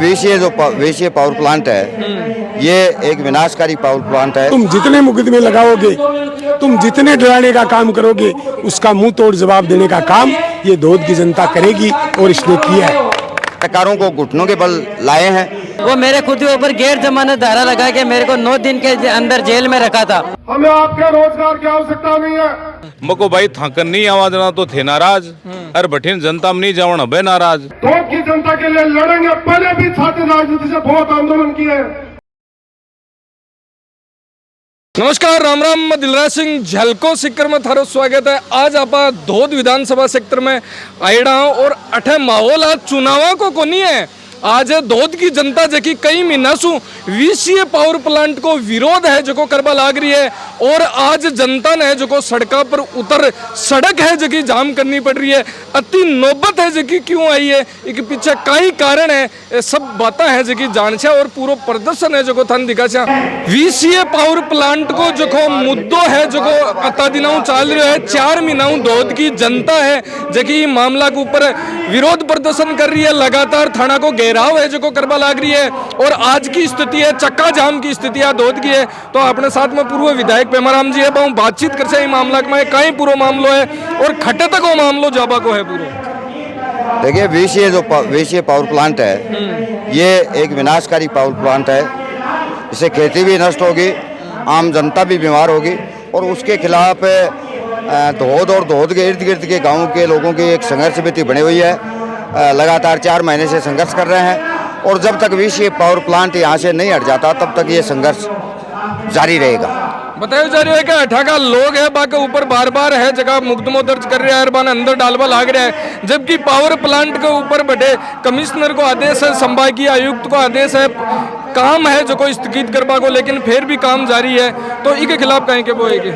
विषय power plant है, ये एक विनाशकारी पावर प्लांट है। तुम जितने मुकदमे लगाओगे, तुम जितने डराने का काम करोगे, उसका मुंह तोड़ जवाब देने का काम ये धोद की जनता करेगी और इसने किया है। सरकारों को घुटनों के बल लाए हैं। वो मेरे खुद के ऊपर गैर जमानत धारा लगा के मेरे को 9 दिन के अंदर जेल में रखा था। हमें आपके रोजगार की आवश्यकता नहीं है। मको भाई थाकन नहीं आवाज ना तो थे नाराज, अरे बठिन जनता में नहीं जावण बे नाराज। धोद की जनता के लिए लड़ेंगे। पहले भी छात्र राजनीति से बहुत आंदोलन किए हैं। नमस्कार, राम राम। मैं दिलराज सिंह झलको सिक्कर में थारो स्वागत है। आज आप धोद विधानसभा सेक्टर में आयड़ा और अठे माहौल आज चुनाव को कोनी है। आज धोद की जनता जकी कई महीना सु विषय पावर प्लांट को विरोध है जो करबा लाग रही है और आज जनता ने जो सड़का पर उतर सड़क है जकी जाम करनी पड़ रही है। अति नौबत है जकी क्यों आई है, एक पीछे कई कारण है, सब बातें हैं जकी जान छा और पूरा प्रदर्शन है जो थान दिखा छा। विषय पावर प्लांट को जो मुद्दों है जो अता दिनाऊ चल रहा है, 4 महीना धोद की जनता है जकी मामला के ऊपर विरोध प्रदर्शन कर रही है। लगातार थाना को घेराव है जो करबा लाग रही है और आज की स्थिति है चक्का जाम की स्थिति है धोद की है। तो अपने साथ में पूर्व विधायक पेमाराम जी है, बहुत बातचीत कर से मामला में कहीं पूरा मामलो है और खटे तक वो मामलो जाबा को है पूरा। देखिए, विषय पावर प्लांट है, ये एक विनाशकारी पावर प्लांट है। इससे खेती भी नष्ट होगी, आम जनता भी बीमार होगी और उसके खिलाफ धोद और धोद के इर्द गिर्द के गाँव के लोगों की एक संघर्ष समिति बनी हुई है। लगातार 4 महीने से संघर्ष कर रहे हैं और जब तक विषय पावर प्लांट यहाँ से नहीं हट जाता तब तक ये संघर्ष जारी रहेगा। बताया जा रहा है कि अठा का लोग है बाके ऊपर बार बार है जगह मुकदमो दर्ज कर रहे हैं, अंदर डालवा लाग रहा है, जबकि पावर प्लांट के ऊपर बड़े कमिश्नर को आदेश है, संभागीय आयुक्त को आदेश है, काम है जो कोई स्थगित करवा को, लेकिन फिर भी काम जारी है। तो इसके खिलाफ कहीं के बोएगी।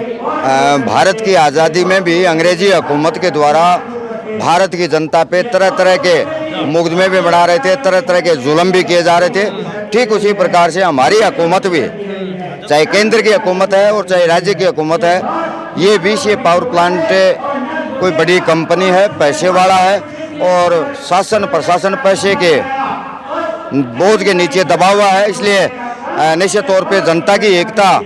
भारत की आज़ादी में भी अंग्रेजी हुकूमत के द्वारा भारत की जनता पे तरह तरह के मुकदमे भी बढ़ा रहे थे, तरह तरह के जुल्म भी किए जा रहे थे। ठीक उसी प्रकार से हमारी हुकूमत भी, चाहे केंद्र की हुकूमत है और चाहे राज्य की हुकूमत है, ये विषय पावर प्लांट कोई बड़ी कंपनी है, पैसे वाला है और शासन प्रशासन पैसे के बोझ के नीचे दबा हुआ है। इसलिए निश्चित तौर पे जनता की एकता,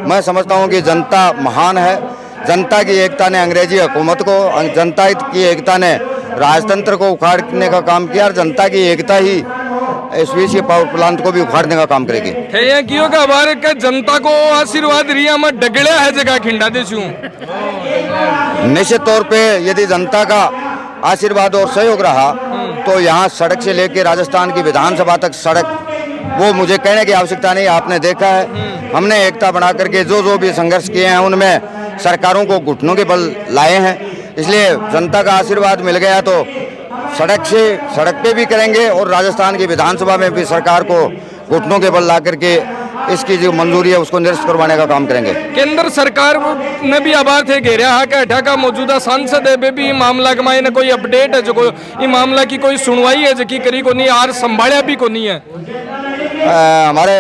मैं समझता हूँ कि जनता महान है। जनता की एकता ने अंग्रेजी हुकूमत को, जनता की एकता ने राजतंत्र को उखाड़ने का काम किया और जनता की एकता ही इस विषय पावर प्लांट को भी उखाड़ने का काम करेगी। क्यों का हमारे का जनता को आशीर्वाद रिया में डगड़िया है जगह खिंडा दे। निश्चित तौर पे यदि जनता का आशीर्वाद और सहयोग रहा तो यहाँ सड़क से लेकर राजस्थान की विधानसभा तक सड़क, वो मुझे कहने की आवश्यकता नहीं, आपने देखा है। हमने एकता बना करके जो भी संघर्ष किए हैं उनमें सरकारों को घुटनों के बल लाए हैं। इसलिए जनता का आशीर्वाद मिल गया तो सड़क पे भी करेंगे और राजस्थान की विधानसभा में भी सरकार को घुटनों के बल ला करके इसकी जो मंजूरी है उसको निरस्त करवाने का काम करेंगे। केंद्र सरकार ने भी आभार थे घेरा है कि अठा का मौजूदा सांसद है वे भी मामला के मायने कोई अपडेट है जो ये मामला की कोई सुनवाई है जो की करी को नहीं, आर संभाला भी को नहीं है। हमारे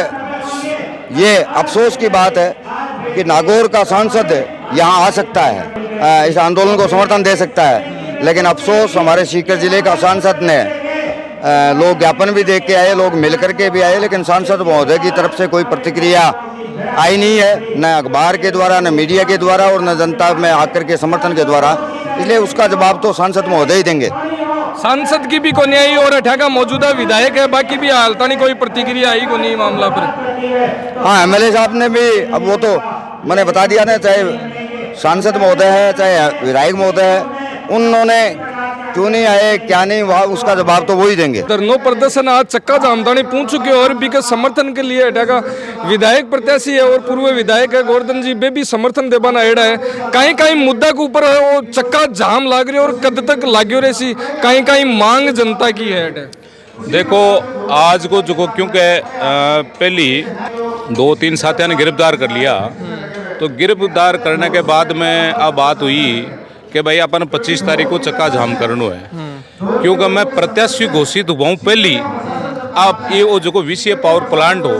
ये अफसोस की बात है कि नागौर का सांसद यहाँ आ सकता है, इस आंदोलन को समर्थन दे सकता है, लेकिन अफसोस हमारे सीकर जिले का सांसद ने, लोग ज्ञापन भी देख के आए, लोग मिल करके भी आए, लेकिन सांसद महोदय की तरफ से कोई प्रतिक्रिया आई नहीं है, न अखबार के द्वारा, न मीडिया के द्वारा और न जनता में आकर के समर्थन के द्वारा। इसलिए उसका जवाब तो सांसद महोदय ही देंगे। सांसद की भी को नहीं आई और अठा का मौजूदा विधायक है, बाकी भी हालता नहीं कोई प्रतिक्रिया आई को नहीं मामला पर। हाँ, MLA साहब ने भी, अब वो तो मैंने बता दिया ना, चाहे सांसद महोदय है चाहे विधायक महोदय है, उन्होंने क्यों नहीं आए क्या नहीं, वहाँ उसका जवाब तो वो ही देंगे। धरनो प्रदर्शन आज चक्का जामदानी पहुंच चुके और भी के समर्थन के लिए अठा का विधायक प्रत्याशी है और पूर्व विधायक है गोवर्धन जी, वे भी समर्थन देवाना एड़ा है। कहीं कहीं मुद्दा के ऊपर वो चक्का जाम लाग रही और कद तक लाग्यो रही, कहीं कहीं मांग जनता की है। देखो आज को जो क्योंकि पहली 2-3 साथियों ने गिरफ्तार कर लिया, तो गिरफ्तार करने के बाद में अब बात हुई कि भाई अपन 25 तारीख को चक्का जाम करना है, क्योंकि मैं प्रत्याशी घोषित हुआ हूँ पहली। आप ये वो जो विषय पावर प्लांट हो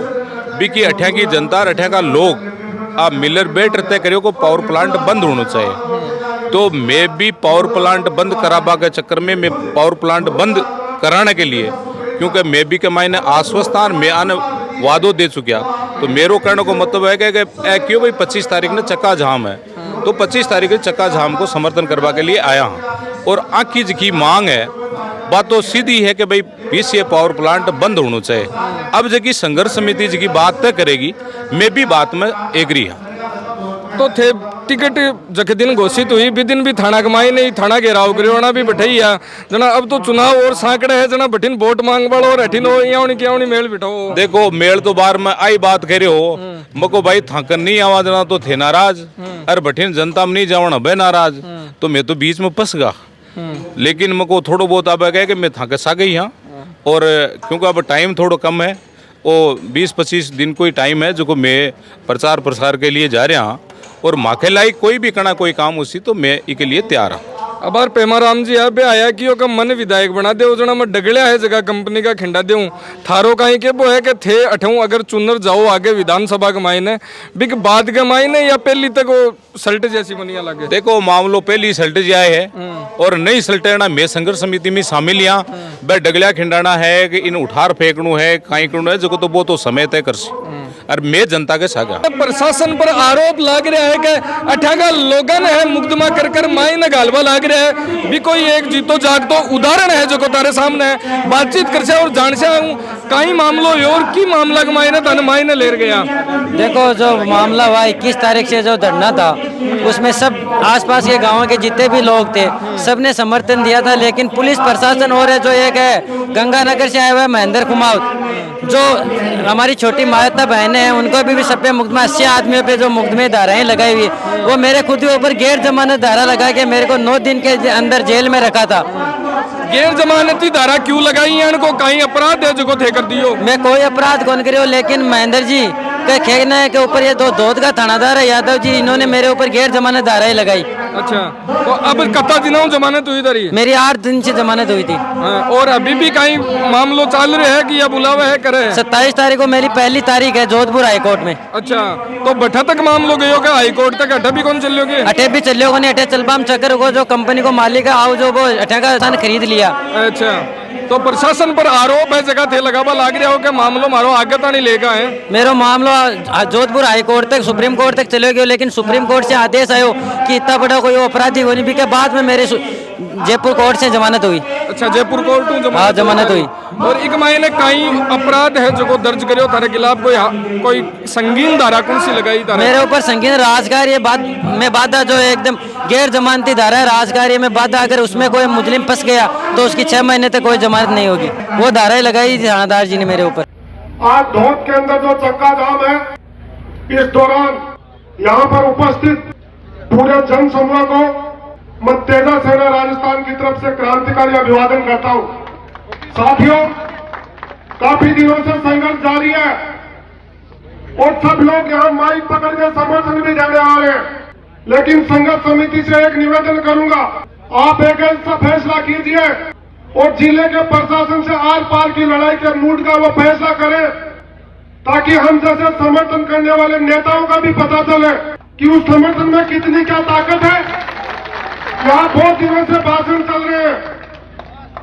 बिकी अठ्या की जनता अठ्या का लोग आप मिलर बैठ रहते करियो को पावर प्लांट बंद होना चाहिए। तो मैं भी पावर प्लांट बंद कराबा के चक्कर में मैं पावर प्लांट बंद कराने के लिए क्योंकि मैं भी के मायने आश्वस्तान में आने वादो दे चुकिया। तो मेरो कहने को मतलब है कि क्यों भाई 25 तारीख ने चक्का जाम है, तो 25 तारीख के चक्का जाम को समर्थन करवा के लिए आया हूँ। और आखिर की मांग है, बात तो सीधी है कि भाई पीसीए पावर प्लांट बंद होना चाहिए। अब जबकि संघर्ष समिति जी की बात तय करेगी, मैं भी बात में एग्री हूँ। तो थे टिकट जख दिन घोषित हुई भी दिन भी थाना कमाई नहीं, थाना घेराव करियोना भी बैठाइया जना। अब तो चुनाव और सांकड़े है जना, बठिन वोट मांग बड़ो और हठिन हो यावनी क्यावनी मेल बिठाओ। देखो मेल तो बार में आई बात कह रहे हो, मको भाई थाकन नहीं आवा देना तो थे नाराज, अरे बठिन जनता में नहीं जावना बे नाराज, तो मैं तो बीच में फंस गया। लेकिन मको थोड़ा बहुत अब है कि मैं थाके सा गई हाँ, और क्योंकि अब टाइम थोड़ा कम है, वो 20-25 दिन कोई टाइम है जो को मैं प्रचार प्रसार के लिए जा रहा हूँ। और माखे लाई कोई भी करना कोई काम उसी तो मैं इसके लिए तैयार हूँ। अब बार पेमाराम जी अब आया कि का मन विधायक बना दे जना मैं डगड़िया है जगह कंपनी का खिंडा देऊं थारो कहीं के वो है कि थे अठूं अगर चुनर जाओ आगे विधानसभा के मायने बिक बाद के मायने या पहली तक वो सल्ट जैसी बनिया लगे। देखो मामलो पहली सल्ट जाए है और नई सल्टेना मैं संघर्ष समिति में शामिल यहाँ वह डगलिया खिंडाना है कि इन उठार फेंकणु है कहीं करणु है जो तो वो तो समय तय कर और मैं जनता के सागा। प्रशासन पर आरोप लग रहा है कि अठागा लोगन है मुकदमा कर कर मायने गालवा लग रहा है भी कोई एक जीतो जागतो उदाहरण है जो को तारे सामने है बातचीत कर से और जान से कई मामलों और की मामला के मायने तन मायने ले गया। देखो जो मामला हुआ 21 तारीख से जो धरना था उसमें सब आसपास के गांवों के जितने भी लोग थे सबने समर्थन दिया था, लेकिन पुलिस प्रशासन और है जो एक है गंगानगर से आया हुआ है महेंद्र कुमार जो हमारी छोटी माता बहनें हैं उनको भी सब पे मुकदमा 80 आदमियों पे जो मुकदमे धाराएं लगाई हुई वो मेरे खुद के ऊपर गैर जमानत धारा लगा के मेरे को 9 दिन के अंदर जेल में रखा था। गैर जमानती धारा क्यों लगाई है इनको कहीं अपराध है जो को थे कर दियो? मैं कोई अपराध कौन करियो, लेकिन महेंद्र जी के खेने के ऊपर ये दो का थानादार है यादव जी, इन्होंने मेरे ऊपर गैर जमानत धाराएं लगाई। अच्छा तो अब कत्ता दिनों जमानत हुई तारी? मेरी 8 दिन से जमानत हुई थी। और अभी भी कहीं मामलो चल रहे है कि या बुलावा है करे? 27 तारीख को मेरी पहली तारीख है जोधपुर हाई कोर्ट में। अच्छा तो बठा तक मामलो गयो क्या हाई कोर्ट तक? अठा भी कौन चलोगे? अठे भी चलियोगे नहीं, अठे चलबाम चक्कर को जो कंपनी को मालिक है आओ जो वो अठे का स्थान खरीद लिया। अच्छा तो प्रशासन पर आरोप है जगह थे लगावा लाग रहा हो कि मामलो मारो आगे तो नहीं लेगा है? मेरा मामला जोधपुर हाई कोर्ट तक सुप्रीम कोर्ट तक चले गए, लेकिन सुप्रीम कोर्ट से आदेश आयो कि इतना बड़ा कोई अपराधी होने भी के बाद में मेरे जयपुर कोर्ट से जमानत हुई। अच्छा जयपुर कोर्ट जमानत हुई। और एक मायने कई अपराध है जो को दर्ज करो थारे खिलाफ कोई संगीन धारा कौन सी लगाई थारे? मेरे ऊपर संगीन राजकार्य में बाधा जो एकदम गैर जमानती धारा है राजकार्य में बाधा, अगर उसमें कोई मुजरिम फंस गया तो उसकी 6 महीने तक कोई जमानत नहीं होगी, वो धाराएं लगाई थी थानादार जी ने मेरे ऊपर। आज धोत के अंदर जो चक्का जाम है इस दौरान यहाँ पर उपस्थित पूरे जन समूह को मैं तेजा सेना राजस्थान की तरफ से क्रांतिकारी अभिवादन करता हूँ। साथियों काफी दिनों से संघर्ष जारी है और सब लोग यहाँ माइक पकड़ के समर्थन भी देने आ रहे हैं, लेकिन संघर्ष समिति से एक निवेदन करूंगा, आप एक ऐसा फैसला कीजिए और जिले के प्रशासन से आर पार की लड़ाई के मूड का वो फैसला करें ताकि हम जैसे समर्थन करने वाले नेताओं का भी पता चले कि उस समर्थन में कितनी क्या ताकत है। यहाँ बहुत दिनों से भाषण चल रहे हैं,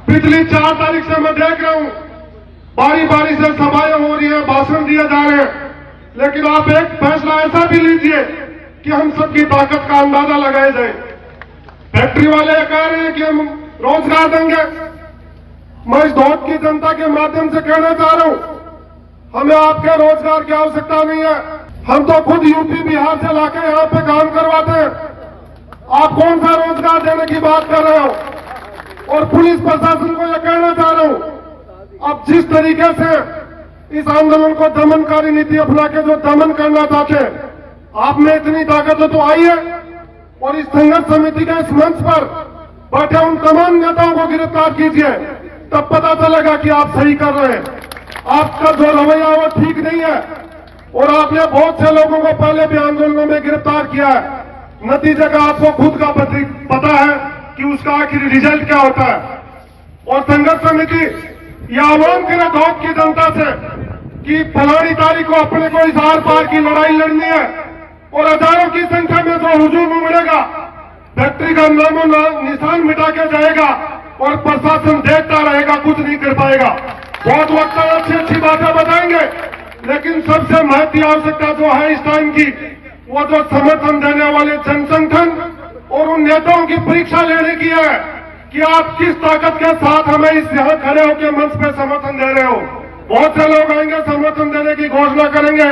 पिछली 4 तारीख से मैं देख रहा हूँ बारी बारी से सभाएं हो रही है, भाषण दिए जा रहे हैं, लेकिन आप एक फैसला ऐसा भी लीजिए कि हम सबकी ताकत का अंदाजा लगाया जाए। फैक्ट्री वाले कह रहे हैं कि हम रोजगार देंगे, मैं इस धोत की जनता के माध्यम से कहना चाह रहा हूं हमें आपके रोजगार की आवश्यकता नहीं है, हम तो खुद यूपी बिहार से लाके यहाँ पे काम करवाते हैं, आप कौन सा रोजगार देने की बात कर रहे हो? और पुलिस प्रशासन को यह कहना चाह रहा हूं अब जिस तरीके से इस आंदोलन को दमनकारी नीति अपना के जो दमन करना चाहते हैं, आप में इतनी ताकत तो आई है और इस संघर्ष समिति के इस मंच पर बैठे उन तमाम नेताओं को गिरफ्तार कीजिए, तब पता चलेगा कि आप सही कर रहे हैं। आपका जो रवैया वो ठीक नहीं है और आपने बहुत से लोगों को पहले भी आंदोलनों में गिरफ्तार किया है, नतीजे का आपको खुद का पता है कि उसका आखिरी रिजल्ट क्या होता है। और संघर्ष समिति यह आह्वान करे धोत की जनता से कि फलानी तारीख को अपने को इस आर पार की लड़ाई लड़नी है और हजारों की संख्या में जो हुजूम उमड़ेगा, फैक्ट्री का नामो निशान मिटा के जाएगा और प्रशासन देखता रहेगा, कुछ नहीं कर पाएगा। बहुत वक्त अच्छी अच्छी बातें बताएंगे, लेकिन सबसे महत्व आवश्यकता जो है इस टाइम की, वो जो समर्थन देने वाले जनसंगठन और उन नेताओं की परीक्षा लेने की है कि आप किस ताकत के साथ हमें इस यहाँ खड़े होकर मंच पे समर्थन दे रहे हो। बहुत से लोग आएंगे, समर्थन देने की घोषणा करेंगे,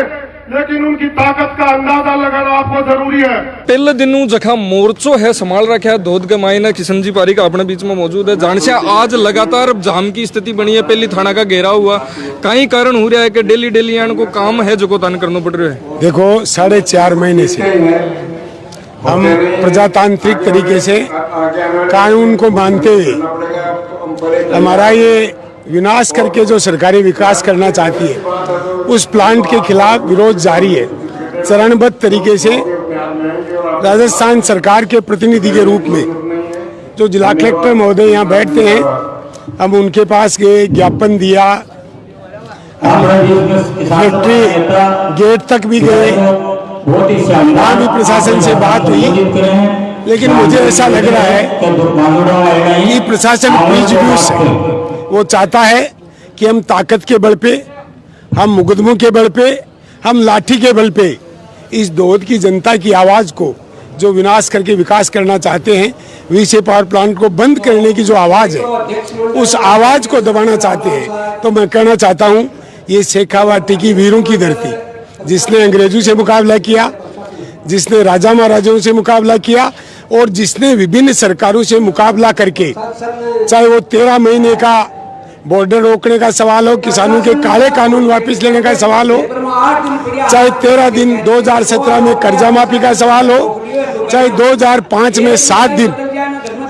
लेकिन उनकी ताकत का अंदाजा लगाना आपको जरूरी है। पहले दिन जखा मोर्चो है संभाल रखा है धोद के मायने किशन जी पारी का अपने बीच में मौजूद है। जान से आज लगातार जाम की स्थिति बनी है, पहली थाना का घेराव हुआ, कई कारण हो रहा है कि डेली डेली को काम है जो को तान करना पड़ रहा है। देखो 4.5 महीने से हम प्रजातांत्रिक तरीके से कानून को मानते हुए हमारा ये विनाश करके जो सरकारी विकास करना चाहती है उस प्लांट के खिलाफ विरोध जारी है। चरणबद्ध तरीके से राजस्थान सरकार के प्रतिनिधि के रूप में जो जिला कलेक्टर महोदय यहाँ बैठते हैं, हम उनके पास गए, ज्ञापन दिया, फैक्ट्री गेट तक भी गए, वहाँ भी प्रशासन से बात हुई, लेकिन मुझे ऐसा लग रहा है कि प्रशासन प्रीजुडियूस है। वो चाहता है कि हम ताकत के बल पे, हम मुकदमों के बल पे, हम लाठी के बल पे इस दोहद की जनता की आवाज को जो विनाश करके विकास करना चाहते हैं, वीसे पावर प्लांट को बंद करने की जो आवाज है उस आवाज को दबाना चाहते हैं। तो मैं कहना चाहता हूँ, ये शेखावाटी की वीरों की धरती, जिसने अंग्रेजों से मुकाबला किया, जिसने राजा महाराजाओं से मुकाबला किया और जिसने विभिन्न सरकारों से मुकाबला करके, चाहे वो 13 महीने का बॉर्डर रोकने का सवाल हो, किसानों के काले कानून वापस लेने का सवाल हो, चाहे 13 दिन 2017 में कर्जा माफी का सवाल हो, चाहे 2005 में 7 दिन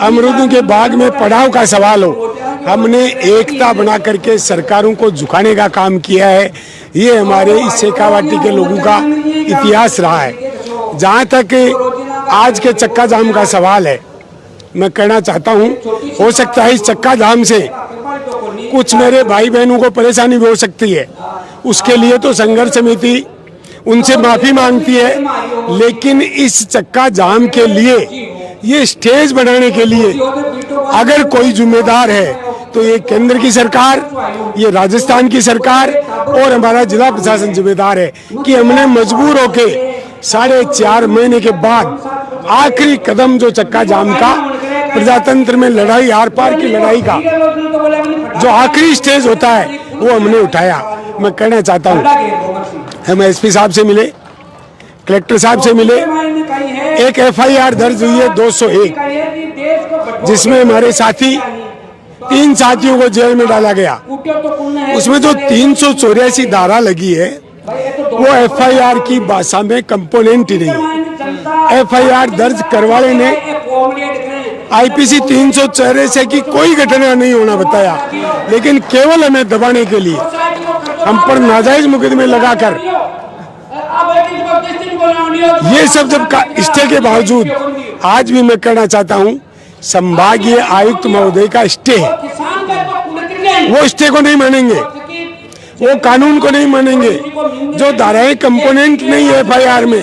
अमरूदों के बाग में पड़ाव का सवाल हो, हमने एकता बना करके सरकारों को झुकाने का काम किया है। ये हमारे इस शेखावाटी के लोगों का इतिहास रहा है। जहाँ तक आज के चक्का जाम का सवाल है, मैं कहना चाहता हूँ, हो सकता है इस चक्का जाम से कुछ मेरे भाई बहनों को परेशानी भी हो सकती है, उसके लिए तो संघर्ष समिति उनसे माफी मांगती है, लेकिन इस चक्का जाम के लिए, ये स्टेज बनाने के लिए अगर कोई जिम्मेदार है तो ये केंद्र की सरकार, ये राजस्थान की सरकार और हमारा जिला प्रशासन जिम्मेदार है कि हमने मजबूर होके 4.5 महीने के बाद आखिरी कदम जो चक्का जाम का, प्रजातंत्र में लड़ाई, आर पार की लड़ाई का जो आखिरी स्टेज होता है वो हमने उठाया। मैं कहना चाहता हूँ, हम एसपी साहब से मिले, कलेक्टर साहब से मिले, एक FIR दर्ज हुई है 201, जिसमें हमारे साथी 3 साथियों को जेल में डाला गया। उसमें जो 384 धारा लगी है वो FIR की भाषा में कंपोनेंट ही नहीं है। FIR दर्ज करवाने ने IPC 384 की कोई घटना नहीं होना बताया, लेकिन केवल हमें दबाने के लिए हम पर नाजायज मुकदमे लगाकर, ये सब जब स्टे के बावजूद आज भी मैं कहना चाहता हूँ, संभागीय आयुक्त महोदय का स्टे है, वो स्टे को नहीं मानेंगे, वो कानून को नहीं मानेंगे। जो धाराएं कंपोनेंट नहीं है FIR में,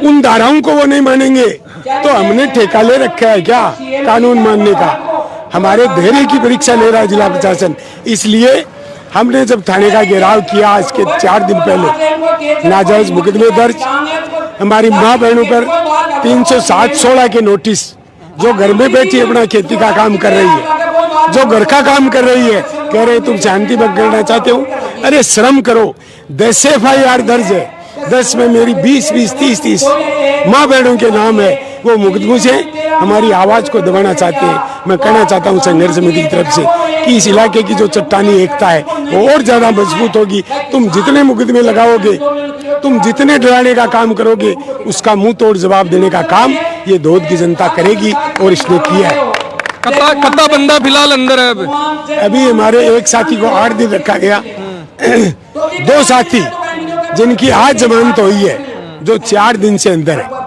उन धाराओं को वो नहीं मानेंगे। तो हमने ठेका ले रखा है क्या कानून मानने का? हमारे धैर्य की परीक्षा ले रहा है जिला प्रशासन। इसलिए हमने जब थाने का घेराव किया आज के 4 दिन पहले, नाजायज मुकदमे दर्ज, हमारी माँ बहनों पर 307-16 के नोटिस, जो घर में बैठी अपना खेती का काम कर रही है, जो घर का काम कर रही है, कह रहे तुम शांति भंग करना चाहते हो। अरे शर्म करो, 10 FIR दर्ज है, 10 में मेरी 20-20, 30-30 माँ बहनों के नाम है। वो मुकदमों से हमारी आवाज को दबाना चाहते हैं। मैं कहना चाहता हूँ संघर्ष समिति की तरफ से कि इस इलाके की जो चट्टानी एकता है वो और ज्यादा मजबूत होगी। तुम जितने मुकदमे लगाओगे, तुम जितने डराने का काम करोगे, उसका मुंह तोड़ जवाब देने का काम ये दोहद की जनता करेगी और इसने किया है। कत्ता बंदा फिलहाल अंदर है अभी हमारे एक साथी को 8 दिन रखा गया, 2 साथी जिनकी आज जमानत हुई है जो 4 दिन से अंदर है।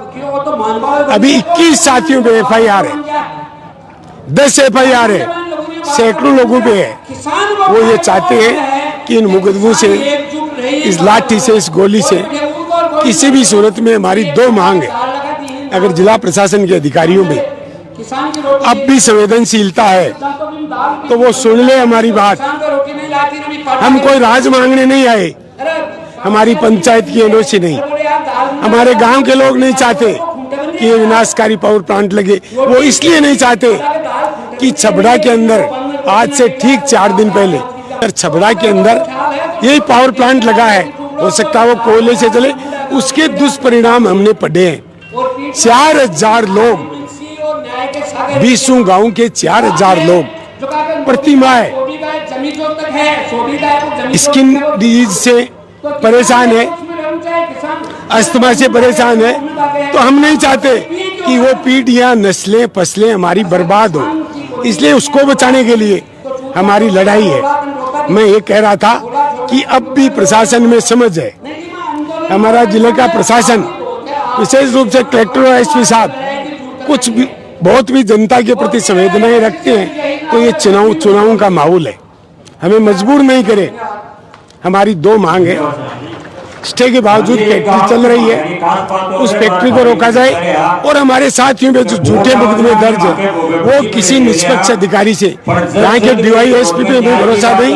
अभी 21 साथियों पे FIR है, 10 FIR है, सैकड़ों लोगों पे है। वो ये चाहते हैं कि इन मुकदमों से, इस लाठी से, इस गोली से किसी भी सूरत में हमारी 2 मांग है। अगर जिला प्रशासन के अधिकारियों में अब भी संवेदनशीलता है तो वो सुन ले हमारी बात हम कोई राज मांगने नहीं आए, हमारी पंचायत की एनओसी नहीं, हमारे गांव के लोग नहीं चाहते कि ये विनाशकारी पावर प्लांट लगे। वो इसलिए नहीं चाहते कि छबड़ा के अंदर आज से ठीक 4 दिन पहले छबड़ा के अंदर यही पावर प्लांट लगा है, हो सकता है वो कोयले से चले, उसके दुष्परिणाम हमने पढ़े हैं। 4000 लोग, 20 गांव के 4000 लोग प्रतिमाह स्किन डिजीज से परेशान है, अस्थमा से परेशान है। तो हम नहीं चाहते कि वो पीढ़ियां, नस्लें, फसलें हमारी बर्बाद हो, इसलिए उसको बचाने के लिए हमारी लड़ाई है। मैं ये कह रहा था कि अब भी प्रशासन में समझ है, हमारा जिले का प्रशासन विशेष रूप से कलेक्टर और एसपी साहब कुछ भी बहुत भी जनता के प्रति संवेदनाएं रखते हैं। तो ये चुनाव का माहौल है, हमें मजबूर नहीं करे। हमारी 2 मांग है, स्टे के बावजूद फैक्ट्री चल रही है, उस फैक्ट्री को रोका जाए और हमारे साथियों पे जो झूठे मुकदमे दर्ज है वो किसी निष्पक्ष अधिकारी से, यहाँ के डीवाईएसपी पे हमें भरोसा नहीं,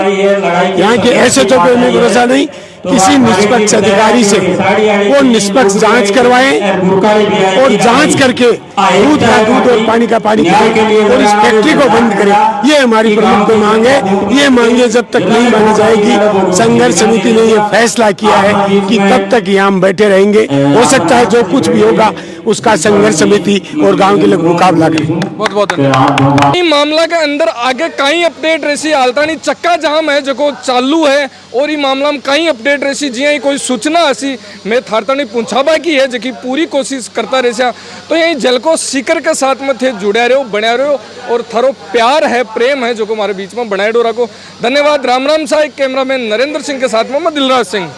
यहाँ के एसएचओ पे हमें भरोसा नहीं, किसी निष्पक्ष अधिकारी से वो निष्पक्ष जांच करवाएं और जांच करके दूध का दूध और पानी का पानी करें और इस फैक्ट्री को बंद करें। ये हमारी प्रमुख मांग है। ये मांगे जब तक नहीं मानी जाएगी, संघर्ष समिति ने ये फैसला किया है कि तब तक यहाँ हम बैठे रहेंगे। हो सकता है जो कुछ भी होगा उसका संघर्ष समिति और गांव के लोग मुकाबला करें। बहुत बहुत धन्यवाद। ई मामला के अंदर आगे कई अपडेट रही हालतानी चक्का जाम है जो चालू है और ये मामला में कई अपडेट रही जी कोई सूचना असी मैं थारतानी पूछाबा की है जो पूरी कोशिश करता रहे। तो यही झलको सीकर के साथ में थे जुड़े रहो, बना रहो और थारो प्यार है, प्रेम है जो हमारे बीच में बनाए रखो। धन्यवाद। राम राम साहब। कैमरामैन नरेंद्र सिंह के साथ में मैं दिलराज सिंह।